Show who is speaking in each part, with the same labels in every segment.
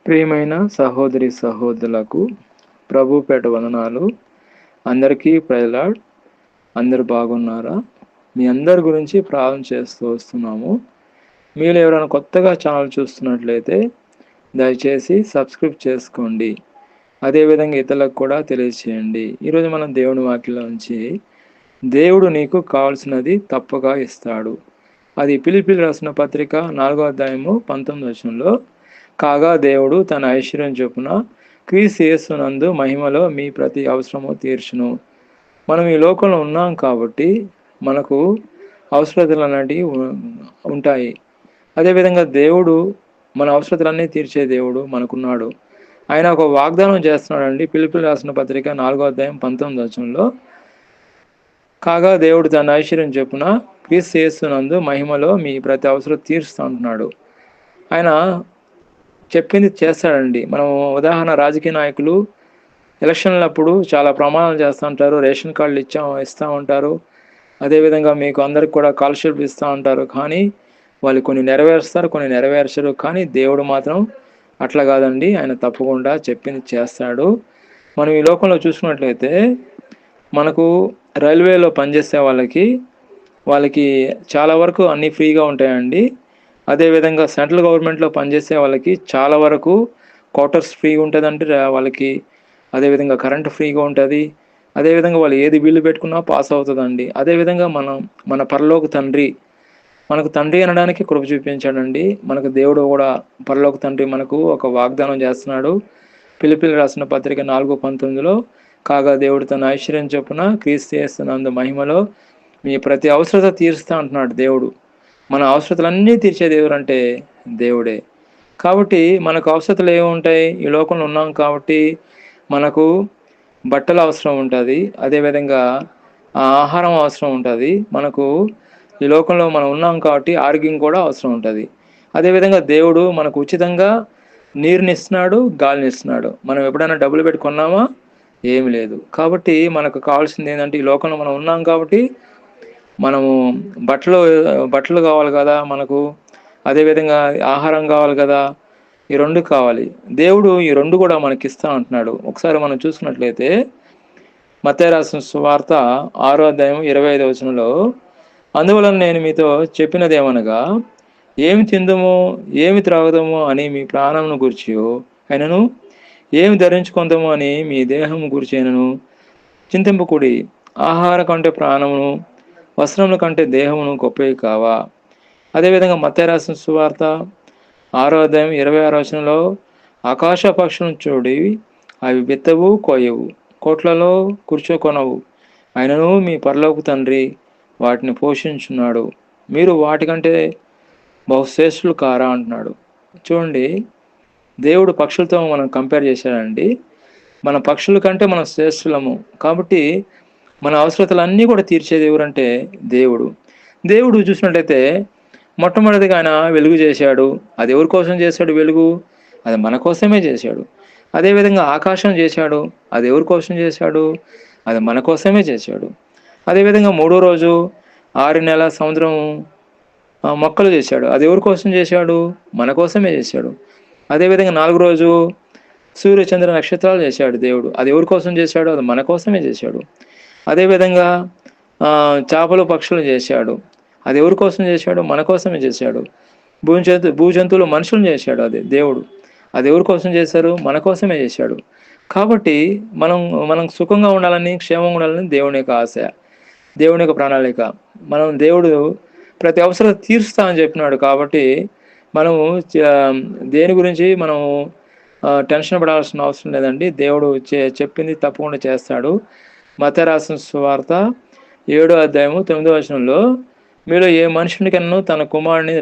Speaker 1: ప్రియమైన సహోదరి సహోదరులకు ప్రభుపేట వందనాలు. అందరికీ ప్రైజ్ లార్డ్. అందరు బాగున్నారా? మీ అందరి గురించి ప్రార్థన చేస్తూ వస్తున్నాము. మీరు ఎవరైనా కొత్తగా ఛానల్ చూస్తున్నట్లయితే దయచేసి సబ్స్క్రైబ్ చేసుకోండి. అదేవిధంగా ఇతరులకు కూడా తెలియచేయండి. ఈరోజు మనం దేవుని వాక్యంలో నుంచి దేవుడు నీకు కావాల్సినది తప్పగా ఇస్తాడు. అది ఫిలిప్పీయులకు రాసిన పత్రిక 4వ అధ్యాయము 19వ వచనంలో, కాగా దేవుడు తన ఐశ్వర్యం చొప్పున క్రీస్తు యేసునందు మహిమలో మీ ప్రతి అవసరము తీర్చును. మనం ఈ లోకంలో ఉన్నాం కాబట్టి మనకు అవసరతలు అనేటివి ఉంటాయి. అదేవిధంగా దేవుడు మన అవసరతలన్నీ తీర్చే దేవుడు మనకున్నాడు. ఆయన ఒక వాగ్దానం చేస్తున్నాడండి. ఫిలిప్పీయులకు రాసిన పత్రిక 4వ అధ్యాయం 19వ వచనంలో, కాగా దేవుడు తన ఐశ్వర్యం చొప్పున క్రీస్తు యేసునందు మహిమలో మీ ప్రతి అవసరం తీరుస్తూ ఉంటున్నాడు. ఆయన చెప్పింది చేస్తాడండి. మనం ఉదాహరణ రాజకీయ నాయకులు ఎలక్షన్లప్పుడు చాలా ప్రమాణాలు చేస్తూ ఉంటారు. రేషన్ కార్డులు ఇస్తూ ఉంటారు. అదేవిధంగా మీకు అందరికి కూడా స్కాలర్షిప్ ఇస్తూ ఉంటారు. కానీ వాళ్ళు కొన్ని నెరవేరుస్తారు, కొన్ని నెరవేర్చరు. కానీ దేవుడు మాత్రం అట్లా కాదండి. ఆయన తప్పకుండా చెప్పింది చేస్తాడు. మనం ఈ లోకంలో చూసుకున్నట్లయితే మనకు రైల్వేలో పనిచేసే వాళ్ళకి చాలా వరకు అన్నీ ఫ్రీగా ఉంటాయండి. అదేవిధంగా సెంట్రల్ గవర్నమెంట్లో పనిచేసే వాళ్ళకి చాలా వరకు క్వార్టర్స్ ఫ్రీగా ఉంటుందంటే వాళ్ళకి. అదేవిధంగా కరెంటు ఫ్రీగా ఉంటుంది. అదేవిధంగా వాళ్ళు ఏది బిల్లు పెట్టుకున్నా పాస్ అవుతుందండి. అదేవిధంగా మన పరలోక తండ్రి మనకు తండ్రి అనడానికి కృప చూపించాడండి. మనకు దేవుడు కూడా పరలోక తండ్రి మనకు ఒక వాగ్దానం చేస్తున్నాడు. ఫిలిప్పీయులకు రాసిన పత్రిక 4:19లో, కాగా దేవుడు తన ఐశ్వర్యం చొప్పున క్రీస్తు యేసునందు మహిమలో మీ ప్రతి అవసరత తీరుస్తా అంటున్నాడు దేవుడు. మన అవసరతలన్నీ తీర్చే దేవుడు అంటే దేవుడే. కాబట్టి మనకు అవసరతలు ఏముంటాయి? ఈ లోకంలో ఉన్నాం కాబట్టి మనకు బట్టలు అవసరం ఉంటుంది. అదేవిధంగా ఆహారం అవసరం ఉంటుంది. మనకు ఈ లోకంలో మనం ఉన్నాం కాబట్టి ఆరోగ్యం కూడా అవసరం ఉంటుంది. అదేవిధంగా దేవుడు మనకు ఉచితంగా నీరుని ఇస్తున్నాడు, గాలిని ఇస్తున్నాడు. మనం ఎప్పుడైనా డబ్బులు పెట్టి కొన్నామా? ఏమి లేదు. కాబట్టి మనకు కావాల్సింది ఏంటంటే ఈ లోకంలో మనం ఉన్నాం కాబట్టి మనము బట్టలు కావాలి కదా మనకు. అదేవిధంగా ఆహారం కావాలి కదా. ఈ రెండు కావాలి. దేవుడు ఈ రెండు కూడా మనకి ఇస్తా అంటున్నాడు. ఒకసారి మనం చూసుకున్నట్లయితే మత్తయి రాసిన సువార్త 6వ అధ్యాయం 25వ వచనంలో, అందువలన నేను మీతో చెప్పినదేమనగా, ఏమి తిందుమో ఏమి త్రాగుదామో అని మీ ప్రాణమును గూర్చియో అయినను, ఏమి ధరించుకుందామో అని మీ దేహము గూర్చైనను చింతింపకుడి. ఆహార కంటే ప్రాణమును, వస్త్రముల కంటే దేహమును గొప్పవి కావా. అదేవిధంగా మత్తయి రాసిన సువార్త 6వ అధ్యాయం 26వ వచనంలో, ఆకాశ పక్షులను చూడి, అవి విత్తవు, కోయవు, కోట్లలో కూర్చోకొనవు, అయినను మీ పరలోక తండ్రి వాటిని పోషించున్నాడు. మీరు వాటికంటే బహుశ్రేష్ఠులు కారా అంటున్నాడు. చూడండి, దేవుడు పక్షులతో మనం కంపేర్ చేశాడండి. మన పక్షుల కంటే మనం శ్రేష్ఠులము. కాబట్టి మన అవసరతలన్నీ కూడా తీర్చేది ఎవరంటే దేవుడు. దేవుడు చూసినట్లయితే మొట్టమొదటిగా ఆయన వెలుగు చేశాడు. అది ఎవరి కోసం చేశాడు వెలుగు? అది మన కోసమే చేశాడు. అదేవిధంగా ఆకాశం చేశాడు. అది ఎవరి కోసం చేశాడు? అది మన కోసమే చేశాడు. అదేవిధంగా 3వ రోజు 6 నెలల సముద్రం మొక్కలు చేశాడు. అది ఎవరి కోసం చేశాడు? మన కోసమే చేశాడు. అదేవిధంగా 4వ రోజు సూర్య చంద్ర నక్షత్రాలు చేశాడు దేవుడు. అది ఎవరి కోసం చేశాడు? అది మన కోసమే చేశాడు. అదేవిధంగా చేపలు పక్షులు చేశాడు. అది ఎవరి కోసం చేశాడు? మన కోసమే చేశాడు. భూజంతువులు మనుషులను చేశాడు అది దేవుడు. అది ఎవరి కోసం చేశారు? మన కోసమే చేశాడు. కాబట్టి మనం సుఖంగా ఉండాలని, క్షేమంగా ఉండాలని దేవుని యొక్క ఆశ, దేవుని యొక్క ప్రణాళిక. దేవుడు ప్రతి అవసరం తీరుస్తా అని చెప్పినాడు. కాబట్టి మనము దేని గురించి మనము టెన్షన్ పడాల్సిన అవసరం లేదండి. దేవుడు చెప్పింది తప్పకుండా చేస్తాడు. మత్తయి రాసిన సువార్త 7వ అధ్యాయము 9వ వచనంలో, మీలో ఏ మనుషునికన్నా తన కుమారుని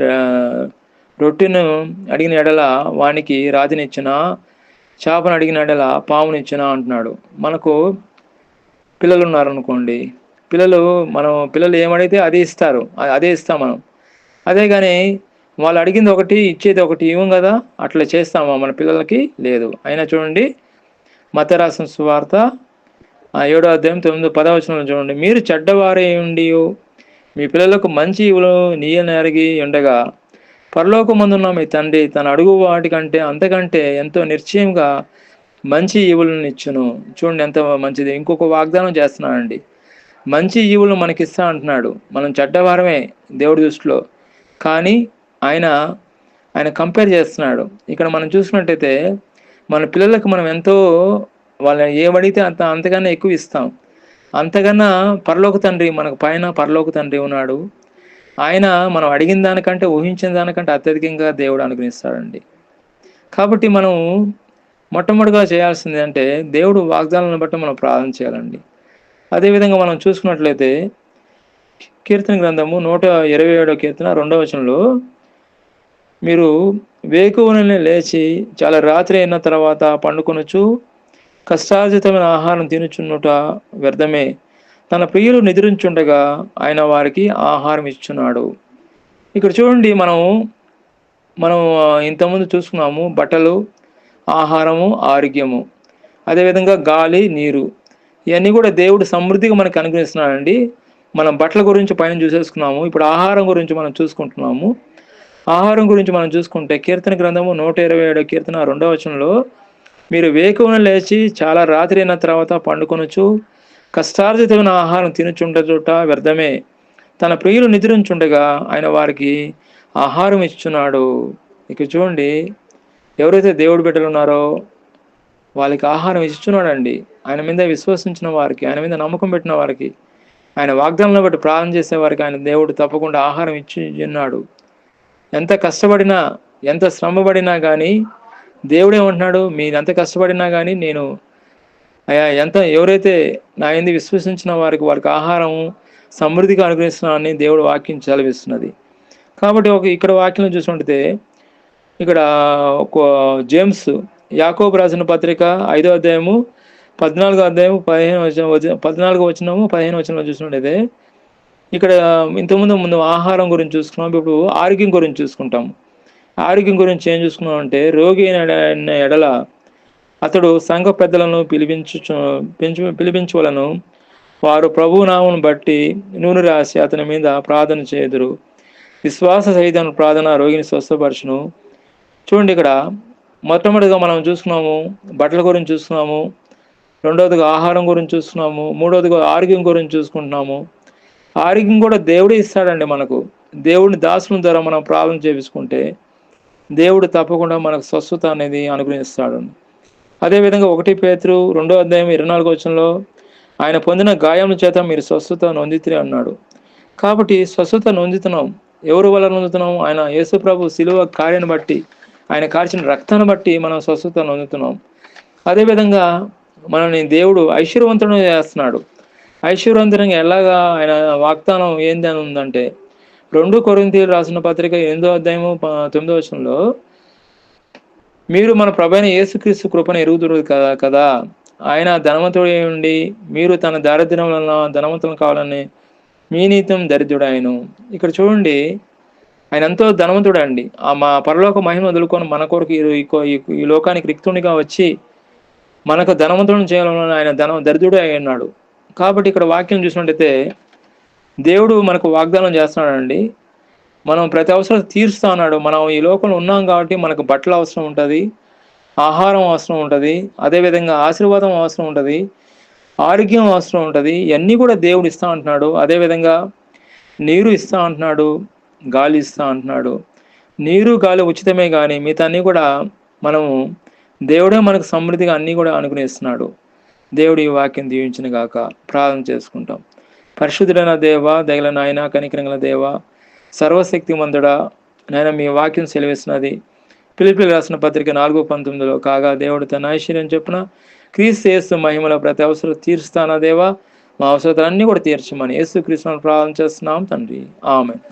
Speaker 1: రొట్టెను అడిగిన ఎడల వానికి రాతినిచ్చిన, చేపను అడిగిన ఎడల పామునిచ్చిన అంటున్నాడు. మనకు పిల్లలు ఉన్నారనుకోండి, పిల్లలు ఏమడిగితే అదే ఇస్తారు, అదే ఇస్తాం మనం. అదే కానీ వాళ్ళు అడిగింది ఒకటి ఇచ్చేది ఒకటి ఇవ్వం కదా. అట్లా చేస్తామా మన పిల్లలకి? లేదు. అయినా చూడండి, మత్తయి రాసిన సువార్త 7వ అధ్యాయం 9-10వ వచనంలో చూడండి, మీరు చెడ్డవారై ఉండి మీ పిల్లలకు మంచి ఇవులు నీయని ఎరిగి ఉండగా పరలోకమందున్న మీ తండ్రి తన అడుగు వాటికంటే అంతకంటే ఎంతో నిశ్చయంగా మంచి ఈవులను ఇచ్చును. చూడండి ఎంత మంచిది. ఇంకొక వాగ్దానం చేస్తున్నాడండి. మంచి ఈవులు మనకిస్తా అంటున్నాడు. మనం చెడ్డవారమే దేవుడి దృష్టిలో, కానీ ఆయన ఆయన కంపేర్ చేస్తున్నాడు. ఇక్కడ మనం చూసినట్టయితే మన పిల్లలకు మనం ఎంతో వాళ్ళని ఏమడిగితే అంతకన్నా ఎక్కువ ఇస్తాం. అంతకన్నా పరలోక తండ్రి మనకు పైన పరలోక తండ్రి ఉన్నాడు. ఆయన మనం అడిగిన దానికంటే ఊహించిన దానికంటే అత్యధికంగా దేవుడు అనుగ్రహిస్తాడండి. కాబట్టి మనం మొట్టమొదటిగా చేయాల్సింది అంటే దేవుడు వాగ్దానాలను బట్టి మనం ప్రార్థన చేయాలండి. అదేవిధంగా మనం చూసుకున్నట్లయితే కీర్తన గ్రంథము 127వ కీర్తన 2వ వచనంలో, మీరు వేకువనే లేచి చాలా రాత్రి అయిన తర్వాత పండుకొనొచ్చు కష్టార్జితమైన ఆహారం తినుచున్నుట వ్యర్థమే, తన ప్రియులు నిద్రించుండగా ఆయన వారికి ఆహారం ఇచ్చున్నాడు. ఇక్కడ చూడండి, మనం ఇంతకుముందు చూసుకున్నాము బట్టలు, ఆహారము, ఆరోగ్యము, అదేవిధంగా గాలి, నీరు, ఇవన్నీ కూడా దేవుడు సమృద్ధిగా మనకు అనుగ్రహిస్తున్నాడండి. మనం బట్టల గురించి పైన చూసేసుకున్నాము. ఇప్పుడు ఆహారం గురించి మనం చూసుకుంటున్నాము. ఆహారం గురించి మనం చూసుకుంటే కీర్తన గ్రంథము 127 కీర్తన 2వ వచనంలో, మీరు వేకువన లేచి చాలా రాత్రి అయిన తర్వాత పండుకొనొచ్చు కష్టార్జితమైన ఆహారం తినుచుండచుట వ్యర్థమే, తన ప్రియులు నిద్రించుండగా ఆయన వారికి ఆహారం ఇచ్చున్నాడు. ఇక చూడండి, ఎవరైతే దేవుడి బిడ్డలు ఉన్నారో వాళ్ళకి ఆహారం ఇచ్చున్నాడండి. ఆయన మీద విశ్వసించిన వారికి, ఆయన మీద నమ్మకం పెట్టిన వారికి, ఆయన వాగ్దానాలను బట్టి ప్రార్థన చేసే వారికి ఆయన దేవుడు తప్పకుండా ఆహారం ఇచ్చి ఉన్నాడు. ఎంత కష్టపడినా, ఎంత శ్రమపడినా కానీ దేవుడు ఏమంటున్నాడు, మీరు ఎంత కష్టపడినా కానీ నేను ఎవరైతే నా యందు విశ్వసించిన వారికి ఆహారం సమృద్ధిగా అనుగ్రహిస్తున్నానని దేవుడు వాక్యం సెలవిస్తున్నది. కాబట్టి ఇక్కడ వాక్యం చూసుకుంటే, ఇక్కడ ఒక జేమ్స్ యాకోబు రాసిన పత్రిక 5వ అధ్యాయము 14వ అధ్యాయము 14వ వచనము 15వ వచనంలో చూసుకుంటే, ఇక్కడ ముందు ఆహారం గురించి చూసుకున్నాం. ఇప్పుడు ఆరోగ్యం గురించి చూసుకుంటాం. ఆరోగ్యం గురించి ఏం చూసుకున్నాం అంటే, రోగి అయిన ఎడల అతడు సంఘ పెద్దలను పిలిపించవలను, వారు ప్రభు నామమును బట్టి నూనె రాసి అతని మీద ప్రార్థన చేయుదురు. విశ్వాస సహితమైన ప్రార్థన రోగిని స్వస్థపరచును. చూడండి, ఇక్కడ మొట్టమొదటిగా మనం చూసుకున్నాము బట్టల గురించి చూసుకున్నాము, రెండవదిగా ఆహారం గురించి చూసుకున్నాము, మూడవదిగా ఆరోగ్యం గురించి చూసుకుంటున్నాము. ఆరోగ్యం కూడా దేవుడే ఇస్తాడండి మనకు. దేవుడిని దాసుల ద్వారా మనం ప్రార్థన చేపించుకుంటే దేవుడు తప్పకుండా మనకు స్వస్థత అనేది అనుగ్రహిస్తాడు. అదేవిధంగా 1 పేతురు 2వ అధ్యాయం 24వ వచనంలో, ఆయన పొందిన గాయముల చేత మీరు స్వస్థత నొందితిరి అన్నాడు. కాబట్టి స్వస్థత నొందుతున్నాం. ఎవరి వల్ల నొందుతున్నాం? ఆయన యేసు ప్రభు శిలువ కార్యాన్ని బట్టి, ఆయన కార్చిన రక్తాన్ని బట్టి మనం స్వస్థత నొందుతున్నాం. అదేవిధంగా మనల్ని దేవుడు ఐశ్వర్యవంతుడు చేస్తున్నాడు. ఐశ్వర్యవంతంగా ఎలాగా ఆయన వాగ్దానం ఏంది అని ఉందంటే, 2 కొరింథీయులకు రాసిన పత్రిక 8వ అధ్యాయము 9వ వచనంలో, మీరు మన ప్రభువైన యేసుక్రీస్తు కృపను ఎరుగుదురు కదా, ఆయన ధనవంతుడు ఉండి మీరు తన దారిద్ర్యం వలన ధనవంతులను కావాలని మీ నీతం దరిద్రుడాయను. ఇక్కడ చూడండి, ఆయన ఎంతో ధనవంతుడు అండి. మా పరలోక మహిమ వదులుకొని మన కొరకు ఈ లోకానికి రిక్తునిగా వచ్చి మనకు ధనవంతులను చేయాలని ఆయన దరిద్రుడు అయి ఉన్నాడు. కాబట్టి ఇక్కడ వాక్యం చూసినట్టయితే దేవుడు మనకు వాగ్దానం చేస్తున్నాడండి. మనం ప్రతి అవసరం తీరుస్తా ఉన్నాడు. మనం ఈ లోకంలో ఉన్నాం కాబట్టి మనకు బట్టలు అవసరం ఉంటుంది, ఆహారం అవసరం ఉంటుంది, అదేవిధంగా ఆశీర్వాదం అవసరం ఉంటుంది, ఆరోగ్యం అవసరం ఉంటుంది. ఇవన్నీ కూడా దేవుడు ఇస్తా అంటున్నాడు. అదేవిధంగా నీరు ఇస్తా అంటున్నాడు, గాలి ఇస్తా అంటున్నాడు. నీరు గాలి ఉచితమే, కానీ మిగతా అన్నీ కూడా మనము దేవుడే మనకు సమృద్ధిగా అన్నీ కూడా అనుగ్రహిస్తున్నాడు. దేవుడు ఈ వాక్యం దీవించిన గాక. ప్రార్థన చేసుకుంటాం. పరిశుద్ధుడైన దేవ, దయగల నాయన, కనికరంగల దేవ, సర్వశక్తిమంతుడా, నాయన మీ వాక్యం సెలవిస్తున్నది ఫిలిప్పీయులకు రాసిన పత్రిక 4:19లో, కాగా దేవుడు తన ఐశ్వర్యం చొప్పున క్రీస్తు యేసు మహిమలో ప్రతి అవసరం తీరుస్తానా దేవా, మా అవసరాలన్నీ కూడా తీర్చమని యేసు క్రీస్తును ప్రార్థన చేస్తున్నాం తండ్రి. ఆమేన్.